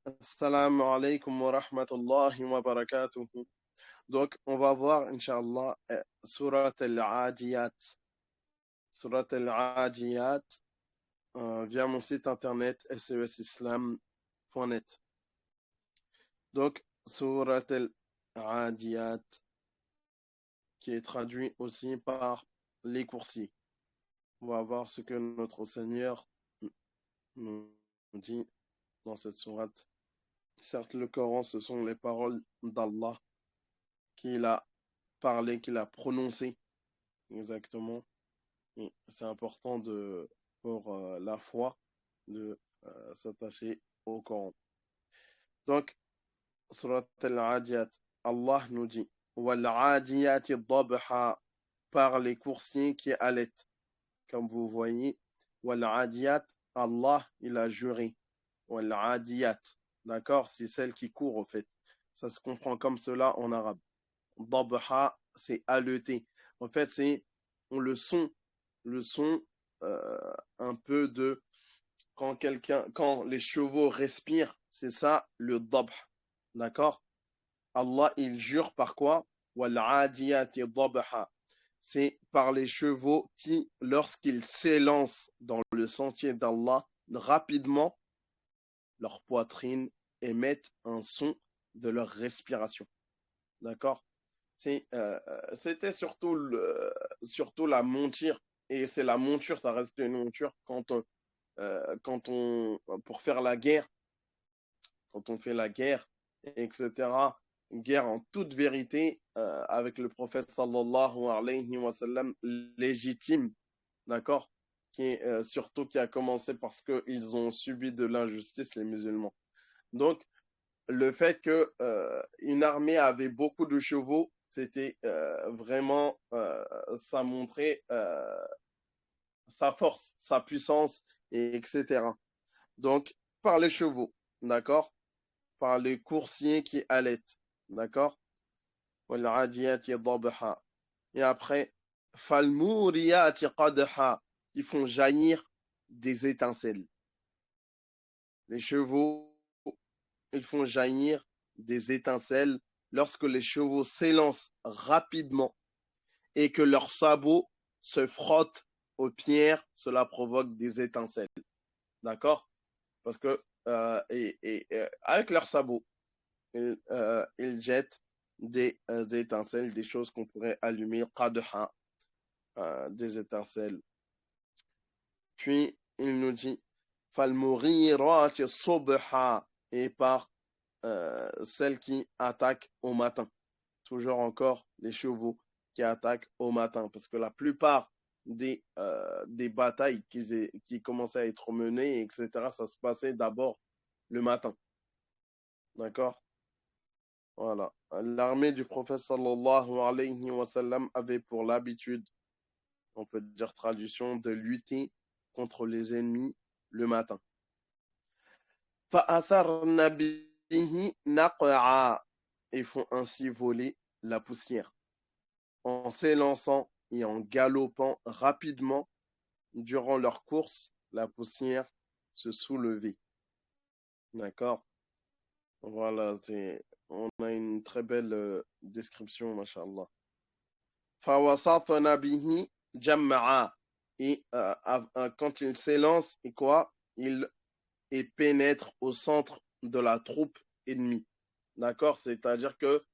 Assalamu alaikum wa rahmatullahi wa barakatuh. Donc, on va voir, Inch'Allah, Surat al-Adiyat. Surat al-Adiyat via mon site internet sesislam.net. Donc, Surat al-Adiyat, qui est traduit aussi par les coursiers. On va voir ce que notre Seigneur nous dit dans cette sourate. Certes, le Coran, ce sont les paroles d'Allah qu'il a parlé, qu'il a prononcé exactement. Et c'est important pour la foi de s'attacher au Coran. Donc, surat al-Adiyat, Allah nous dit Wal-Adiyati dabha, par les coursiers qui allaitent. Comme vous voyez, Wal-Adiyat, Allah, il a juré. Wal-Adiyat, d'accord, c'est celle qui court au fait. Ça se comprend comme cela en arabe. Dabha, c'est haleter. En fait, c'est le son un peu de quand les chevaux respirent, c'est ça le dabh. D'accord? Allah, il jure par quoi? Wal-adiyati dabha. C'est par les chevaux qui, lorsqu'ils s'élancent dans le sentier d'Allah, rapidement, leur poitrine émettent un son de leur respiration. D'accord? C'était surtout la monture. Et c'est la monture, ça reste une monture pour faire la guerre, quand on fait la guerre, etc. Guerre en toute vérité avec le prophète sallallahu alayhi wa sallam légitime, d'accord? Surtout qui a commencé parce qu'ils ont subi de l'injustice, les musulmans. Donc, le fait que une armée avait beaucoup de chevaux, c'était vraiment, ça montrait sa force, sa puissance, etc. Donc, par les chevaux, d'accord? Par les coursiers qui allaitent, d'accord? Et après, falmuriyati qadha, qui font jaillir des étincelles. Les chevaux, ils font jaillir des étincelles lorsque les chevaux s'élancent rapidement et que leurs sabots se frottent aux pierres, cela provoque des étincelles. D'accord? Parce que avec leurs sabots, ils jettent des étincelles, des choses qu'on pourrait allumer, qadha, des étincelles. Puis il nous dit falmurirati subha, et par celles qui attaquent au matin. Toujours encore les chevaux qui attaquent au matin, parce que la plupart des batailles qui commençaient à être menées, etc., ça se passait d'abord le matin. D'accord? Voilà. L'armée du prophète sallallahu alayhi wa sallam avait pour l'habitude, on peut dire traduction, de lutter contre les ennemis le matin. فَأَثَرْنَ بِهِ نَقْعًا, et font ainsi voler la poussière. En s'élançant et en galopant rapidement durant leur course, la poussière se soulevait. D'accord? Voilà, on a une très belle description, mashallah. فَوَسَطْنَ بِهِ جَمَّعًا, et quand il s'élance, et quoi? Il pénètre au centre de la troupe ennemie. D'accord? C'est-à-dire que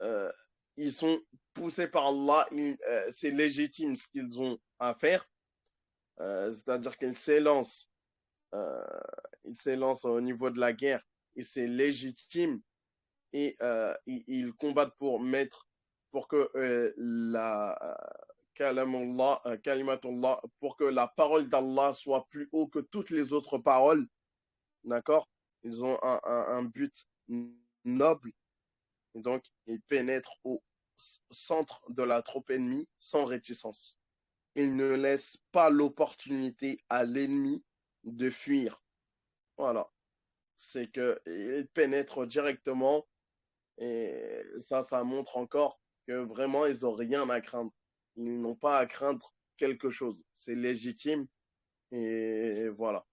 euh, ils sont poussés par Allah, c'est légitime ce qu'ils ont à faire, c'est-à-dire euh, ils s'élancent au niveau de la guerre et c'est légitime, et ils combattent pour que kalimatullah, pour que la parole d'Allah soit plus haut que toutes les autres paroles, d'accord? Ils ont un but noble, et donc ils pénètrent au centre de la troupe ennemie sans réticence. Ils ne laissent pas l'opportunité à l'ennemi de fuir. Voilà. C'est qu'ils pénètrent directement, et ça montre encore que vraiment ils n'ont rien à craindre. Ils n'ont pas à craindre quelque chose. C'est légitime, et voilà.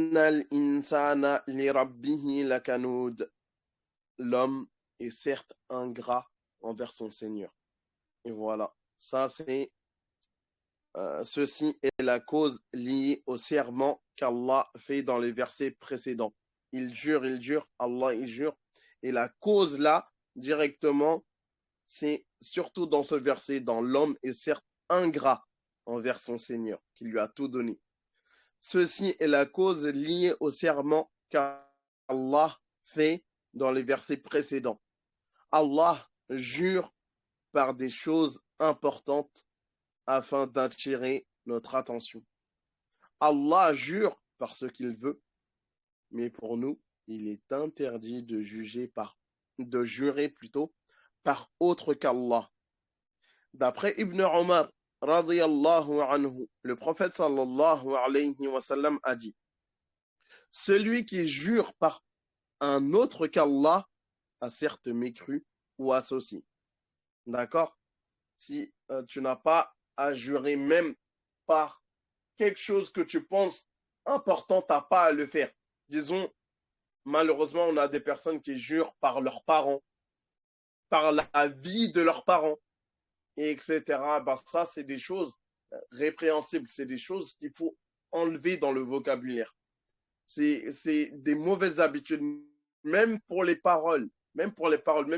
innal insana li rabbihi lakanud. L'homme est certes ingrat envers son Seigneur. Et voilà, ceci est la cause liée au serment qu'Allah fait dans les versets précédents. Il jure, Allah il jure. Et la cause là, directement, c'est surtout dans ce verset, dans l'homme est certes ingrat envers son Seigneur, qui lui a tout donné. Ceci est la cause liée au serment qu'Allah fait dans les versets précédents. Allah jure par des choses importantes afin d'attirer notre attention. Allah jure par ce qu'il veut, mais pour nous, il est interdit de jurer par autre qu'Allah. D'après Ibn Omar, radiyallahu anhu, le prophète sallallahu alayhi wa sallam a dit: celui qui jure par un autre qu'Allah a certes mécru ou associé. D'accord? Si tu n'as pas à jurer même par quelque chose que tu penses important, tu n'as pas à le faire. Disons, malheureusement, on a des personnes qui jurent par leurs parents, par la vie de leurs parents, etc. Ben, ça, c'est des choses répréhensibles, c'est des choses qu'il faut enlever dans le vocabulaire. C'est des mauvaises habitudes, même pour les paroles. Même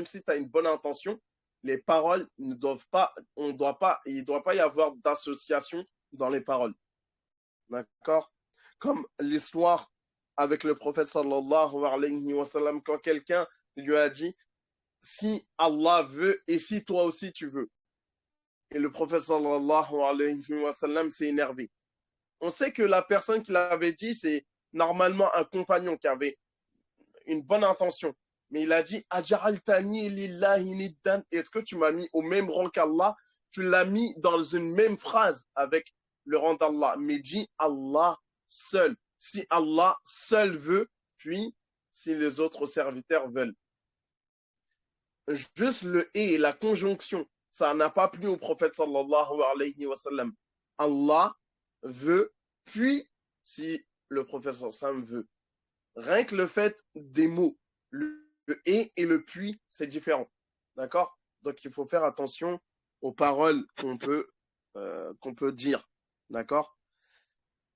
si tu as une bonne intention, les paroles ne doivent pas, il ne doit pas y avoir d'association dans les paroles. D'accord? Comme l'histoire avec le prophète sallallahu alayhi wa sallam, quand quelqu'un lui a dit: si Allah veut et si toi aussi tu veux. Et le prophète sallallahu alayhi wa sallam s'est énervé. On sait que la personne qui l'avait dit, c'est normalement un compagnon qui avait une bonne intention. Mais il a dit: Ajaraltani lillahi niddan. Est-ce que tu m'as mis au même rang qu'Allah? Tu l'as mis dans une même phrase avec le rang d'Allah. Mais dis Allah seul. Si Allah seul veut, puis si les autres serviteurs veulent. Juste le et, la conjonction, ça n'a pas plu au prophète sallallahu alayhi wa sallam. Allah veut, puis si le prophète sallallahu alayhi wa sallam veut. Rien que le fait des mots, le et le puis, c'est différent. D'accord? Donc il faut faire attention aux paroles qu'on peut dire. D'accord?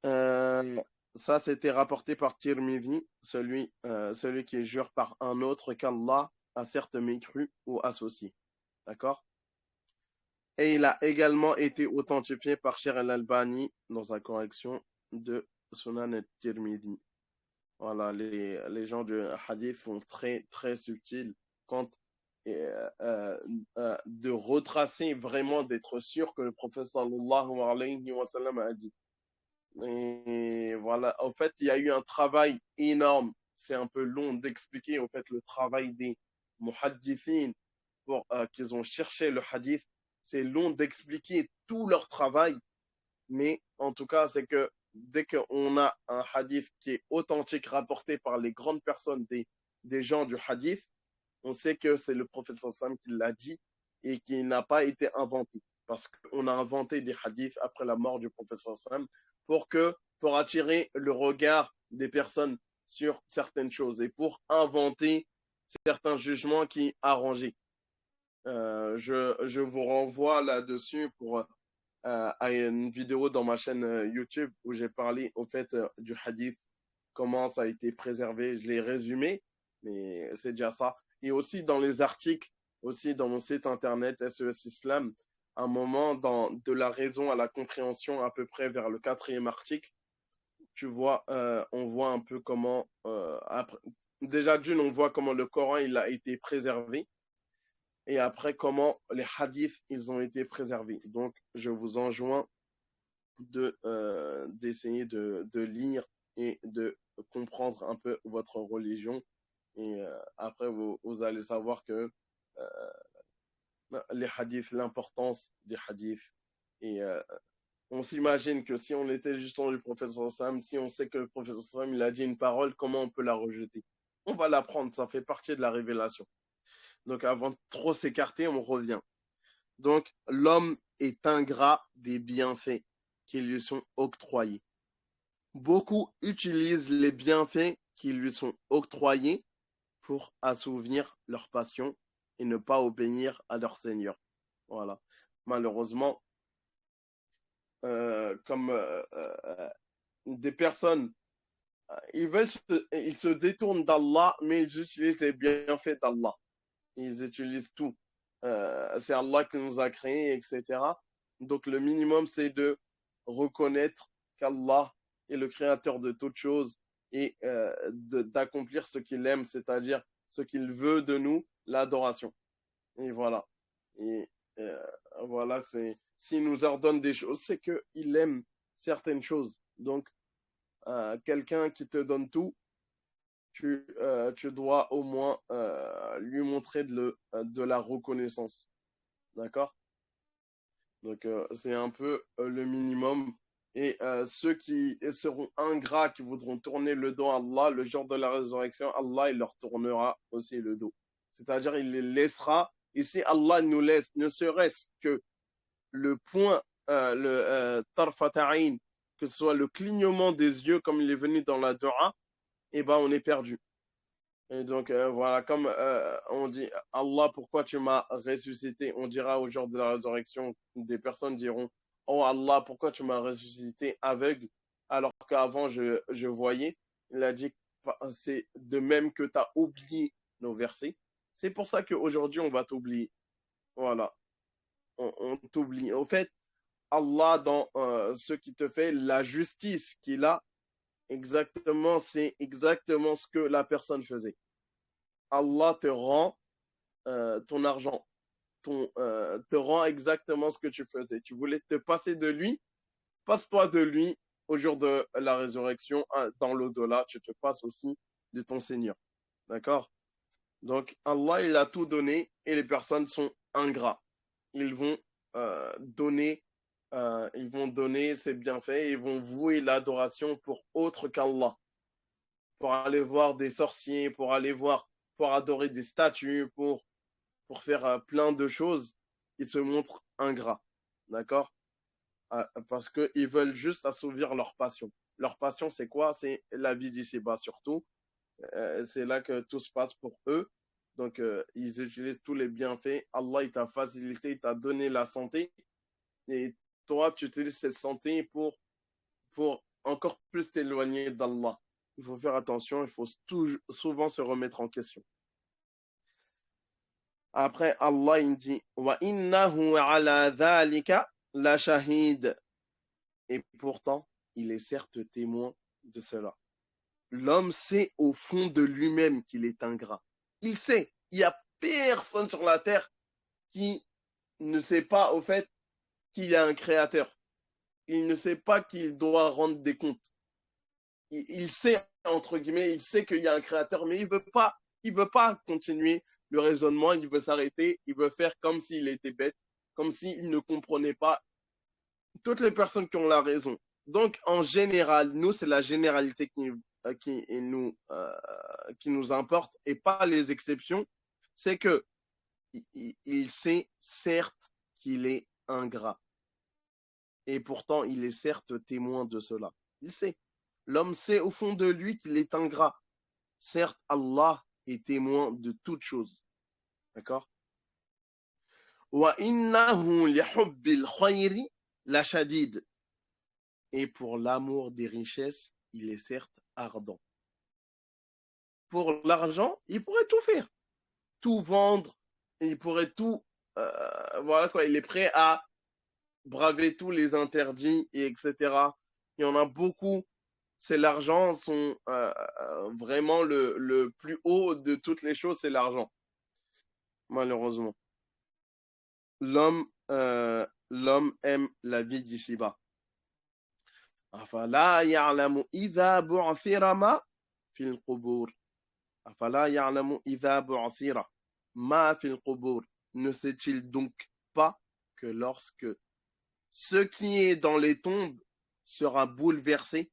Ça, c'était rapporté par Tirmidhi, celui qui jure par un autre qu'Allah a certes mécru ou associé. D'accord? Et il a également été authentifié par Sheikh al-Albani dans sa correction de Sunan al-Tirmidhi. Voilà, les gens du hadith sont très, très subtils quand de retracer vraiment, d'être sûr que le prophète sallallahu alayhi wa sallam a dit. Et voilà, en fait, il y a eu un travail énorme. C'est un peu long d'expliquer, en fait, le travail des muhaddithin pour qu'ils ont cherché le hadith. C'est long d'expliquer tout leur travail, mais en tout cas, c'est que dès qu'on a un hadith qui est authentique, rapporté par les grandes personnes des gens du hadith, on sait que c'est le prophète sallam qui l'a dit et qui n'a pas été inventé. Parce qu'on a inventé des hadiths après la mort du prophète sallam pour attirer le regard des personnes sur certaines choses et pour inventer certains jugements qui arrangeaient. Je vous renvoie là-dessus à une vidéo dans ma chaîne YouTube où j'ai parlé au fait du hadith, comment ça a été préservé. Je l'ai résumé, mais c'est déjà ça. Et aussi dans les articles, aussi dans mon site internet SES Islam, un moment de la raison à la compréhension, à peu près vers le 4e article, tu vois, on voit un peu comment, déjà d'une, on voit comment le Coran il a été préservé et après comment les hadiths ils ont été préservés. Donc, je vous enjoins d'essayer de lire et de comprendre un peu votre religion. Et après, vous allez savoir que les hadiths, l'importance des hadiths. Et on s'imagine que si on était justement du professeur Sam, si on sait que le professeur Sam il a dit une parole, comment on peut la rejeter? On va l'apprendre, ça fait partie de la révélation. Donc avant de trop s'écarter, on revient. Donc l'homme est ingrat des bienfaits qui lui sont octroyés. beaucoup utilisent les bienfaits qui lui sont octroyés pour assouvir leur passion et ne pas obéir à leur Seigneur. Voilà. Malheureusement, comme des personnes, ils se détournent d'Allah, mais ils utilisent les bienfaits d'Allah. Ils utilisent tout. C'est Allah qui nous a créés, etc. Donc le minimum, c'est de reconnaître qu'Allah est le créateur de toutes choses et d'accomplir ce qu'il aime, c'est-à-dire ce qu'il veut de nous, l'adoration. Et voilà. Et euh, voilà, s'il nous ordonne des choses, c'est qu'il aime certaines choses. Donc, quelqu'un qui te donne tout, tu dois au moins lui montrer de la reconnaissance. D'accord? Donc, c'est un peu le minimum. Et ceux qui seront ingrats, qui voudront tourner le dos à Allah, le jour de la résurrection, Allah, il leur tournera aussi le dos. C'est-à-dire, il les laissera. Et si Allah nous laisse, ne serait-ce que le point, le tarfata'in, que ce soit le clignement des yeux, comme il est venu dans la dua, eh ben, on est perdu. Et donc, voilà, comme on dit, Allah, pourquoi tu m'as ressuscité? On dira au jour de la résurrection, des personnes diront, oh Allah, pourquoi tu m'as ressuscité aveugle alors qu'avant je voyais? Il a dit, c'est de même que tu as oublié nos versets. C'est pour ça qu'aujourd'hui, on va t'oublier. Voilà, on t'oublie. Au fait, Allah, dans ce qui te fait, la justice qu'il a, exactement, c'est exactement ce que la personne faisait. Allah te rend ton argent, te rend exactement ce que tu faisais. Tu voulais te passer de lui, passe-toi de lui au jour de la résurrection, dans l'au-delà, tu te passes aussi de ton Seigneur. D'accord? Donc Allah, il a tout donné et les personnes sont ingrats. Ils vont donner, ils vont donner ses bienfaits, ils vont vouer l'adoration pour autre qu'Allah, pour aller voir des sorciers, pour aller voir, pour adorer des statues, pour faire plein de choses, ils se montrent ingrats. D'accord? Parce qu'ils veulent juste assouvir leur passion. Leur passion, c'est quoi? C'est la vie d'ici-bas surtout. C'est là que tout se passe pour eux. Donc, ils utilisent tous les bienfaits. Allah, il t'a facilité, il t'a donné la santé. Et toi, tu utilises cette santé pour encore plus t'éloigner d'Allah. Il faut faire attention, il faut souvent se remettre en question. Après, Allah il dit wa innahu ala dhalika la shahid. Et pourtant, il est certes témoin de cela. L'homme sait au fond de lui-même qu'il est ingrat. Il sait. Il n'y a personne sur la terre qui ne sait pas au fait qu'il y a un créateur. Il ne sait pas qu'il doit rendre des comptes. Il sait, entre guillemets, il sait qu'il y a un créateur, mais il veut pas continuer le raisonnement, il veut s'arrêter, il veut faire comme s'il était bête, comme s'il ne comprenait pas. Toutes les personnes qui ont la raison. Donc, en général, nous, c'est la généralité qui nous importe et pas les exceptions. C'est que il sait certes qu'il est ingrat. Et pourtant, il est certes témoin de cela. Il sait. L'homme sait au fond de lui qu'il est ingrat. Certes, Allah est témoin de toutes choses. D'accord? Et pour l'amour des richesses, il est certes ardent. Pour l'argent, il pourrait tout faire, tout vendre, il pourrait tout, voilà quoi, il est prêt à braver tous les interdits, et etc. Il y en a beaucoup. C'est l'argent, vraiment le plus haut de toutes les choses, c'est l'argent, malheureusement. L'homme aime la vie d'ici-bas. أفلا يعلم إذا بعثر ما في القبور أفلا يعلم إذا بعثر ما في القبور. Ne sait-il donc pas que lorsque ce qui est dans les tombes sera bouleversé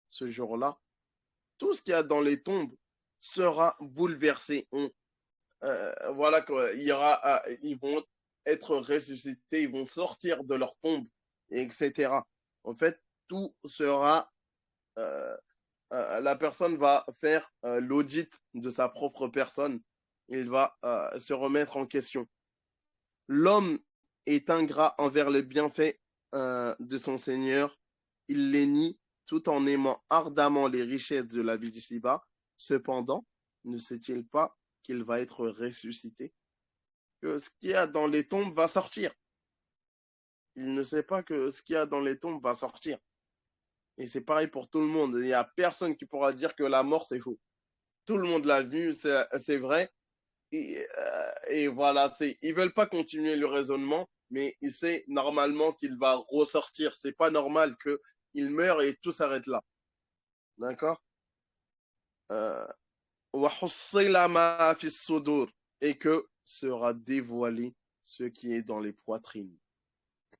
ce jour-là, tout ce qu'il y a dans les tombes sera bouleversé. Voilà quoi, ils vont être ressuscités, ils vont sortir de leur tombe, etc. En fait, tout sera la personne va faire l'audit de sa propre personne. Il va se remettre en question. L'homme est ingrat envers les bienfaits de son Seigneur. Il les nie tout en aimant ardemment les richesses de la vie d'ici-bas. Cependant, ne sait-il pas qu'il va être ressuscité, que ce qu'il y a dans les tombes va sortir. Il ne sait pas que ce qu'il y a dans les tombes va sortir. Et c'est pareil pour tout le monde. Il n'y a personne qui pourra dire que la mort, c'est faux. Tout le monde l'a vu, c'est vrai. Et voilà, ils veulent pas continuer le raisonnement, mais il sait normalement qu'il va ressortir. C'est pas normal qu'il meure et tout s'arrête là. D'accord? Euh, et que sera dévoilé ce qui est dans les poitrines.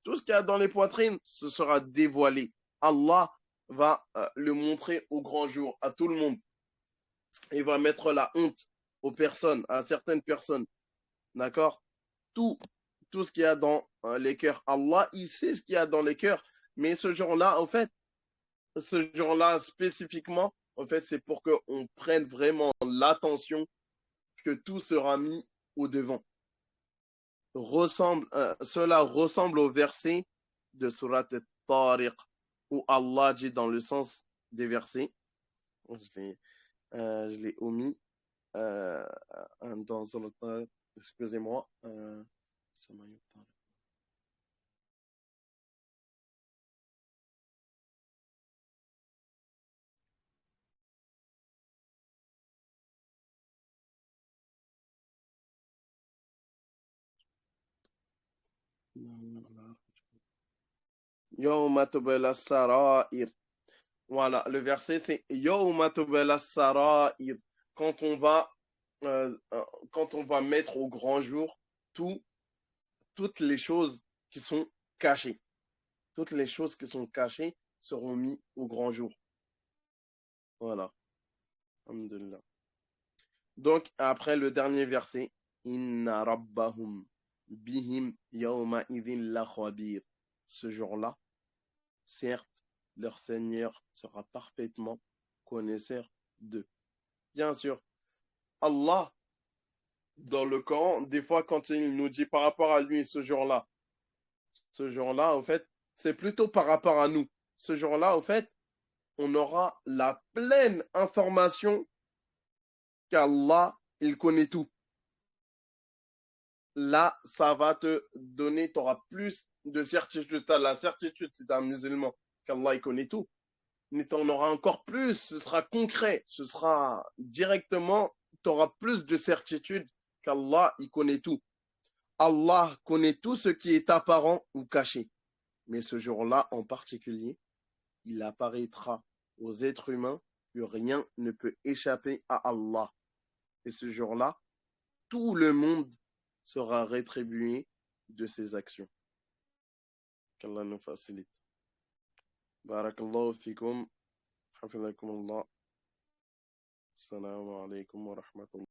Tout ce qu'il y a dans les poitrines, ce sera dévoilé. Allah va le montrer au grand jour à tout le monde. Il va mettre la honte aux personnes, à certaines personnes. D'accord? Tout, tout ce qu'il y a dans les cœurs. Allah, il sait ce qu'il y a dans les cœurs. Mais ce jour-là, en fait, ce jour-là spécifiquement, en fait, c'est pour qu'on prenne vraiment l'attention que tout sera mis au devant. Cela ressemble au verset de Surat al-Tariq où Allah dit dans le sens des versets, je l'ai omis dans Surat al-Tariq, excusez-moi, Yawma tubla sarair. Voilà, le verset c'est Yawma tubla sarair. Quand on va euh, euh, quand on va mettre au grand jour tout, toutes les choses qui sont cachées. Toutes les choses qui sont cachées seront mises au grand jour. Voilà. Alhamdulillah. Donc, après le dernier verset, Inna rabbahum bihim yawma idhin la khabir. Ce jour-là, certes, leur Seigneur sera parfaitement connaisseur d'eux. Bien sûr, Allah, dans le Coran, des fois, quand il nous dit par rapport à lui ce jour-là, au fait, c'est plutôt par rapport à nous. Ce jour-là, au fait, on aura la pleine information qu'Allah, il connaît tout. Là, ça va te donner, tu auras plus de certitude. Tu as la certitude, si tu es un musulman, qu'Allah, il connaît tout. Mais tu en auras encore plus, ce sera concret, ce sera directement, tu auras plus de certitude qu'Allah, il connaît tout. Allah connaît tout ce qui est apparent ou caché. Mais ce jour-là, en particulier, il apparaîtra aux êtres humains que rien ne peut échapper à Allah. Et ce jour-là, tout le monde sera rétribué de ses actions. Qu'Allah nous facilite. Barakallahu fikum. Hafizakum Allah. Assalamu alaikum wa rahmatullah.